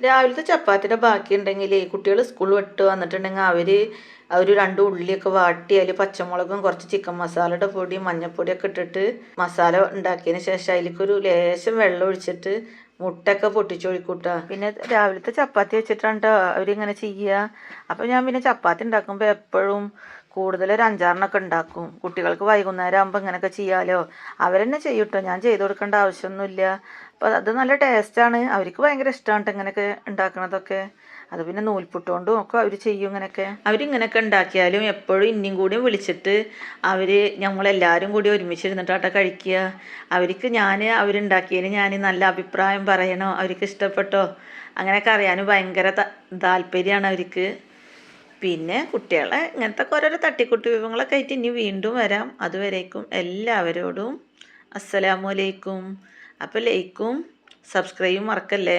രാവിലത്തെ ചപ്പാത്തിയുടെ ബാക്കിയുണ്ടെങ്കിൽ കുട്ടികൾ സ്കൂൾ വിട്ട് വന്നിട്ടുണ്ടെങ്കിൽ അവർ രണ്ട് ഉള്ളിയൊക്കെ വാട്ടി അതിൽ പച്ചമുളകും കുറച്ച് ചിക്കൻ മസാലയുടെ പൊടി മഞ്ഞൾപ്പൊടിയൊക്കെ ഇട്ടിട്ട് മസാല ഉണ്ടാക്കിയതിന് ശേഷം അതിലേക്കൊരു ലേശം വെള്ളം ഒഴിച്ചിട്ട് മുട്ടയൊക്കെ പൊട്ടിച്ചൊഴിക്കൂട്ടാ. പിന്നെ രാവിലത്തെ ചപ്പാത്തി വെച്ചിട്ടാണ് അവരിങ്ങനെ ചെയ്യുക. അപ്പോൾ ഞാൻ പിന്നെ ചപ്പാത്തി ഉണ്ടാക്കുമ്പോൾ എപ്പോഴും കൂടുതൽ ഒരു 5-6 ഉണ്ടാക്കും. കുട്ടികൾക്ക് വൈകുന്നേരം ആകുമ്പോൾ ഇങ്ങനെയൊക്കെ ചെയ്യാമല്ലോ. അവരെന്നെ ചെയ്യൂട്ടോ, ഞാൻ ചെയ്ത് കൊടുക്കേണ്ട ആവശ്യമൊന്നുമില്ല. അപ്പോൾ അത് നല്ല ടേസ്റ്റാണ്. അവർക്ക് ഭയങ്കര ഇഷ്ടമാണ് ഇങ്ങനെയൊക്കെ ഉണ്ടാക്കണതൊക്കെ. അത് പിന്നെ നൂൽപുട്ട് കൊണ്ടും ഒക്കെ അവർ ചെയ്യും ഇങ്ങനെയൊക്കെ. അവരിങ്ങനെയൊക്കെ ഉണ്ടാക്കിയാലും എപ്പോഴും ഇനിയും കൂടി വിളിച്ചിട്ട് ഞങ്ങളെല്ലാവരും കൂടി ഒരുമിച്ചിരുന്നിട്ടാട്ടോ കഴിക്കുക. അവരുണ്ടാക്കിയതിന് ഞാൻ നല്ല അഭിപ്രായം പറയണോ, അവർക്ക് ഇഷ്ടപ്പെട്ടോ അങ്ങനെയൊക്കെ അറിയാനും ഭയങ്കര താല്പര്യമാണ് അവർക്ക്. പിന്നെ കുട്ടികളെ ഇങ്ങനത്തെ ഓരോരോ തട്ടിക്കൂട്ട് വിഭവങ്ങളൊക്കെ ആയിട്ട് ഇനി വീണ്ടും വരാം. അതുവരേക്കും എല്ലാവരോടും അസ്സലാമു അലൈക്കും. അപ്പോൾ ലൈക്കും സബ്സ്ക്രൈബും മറക്കല്ലേ.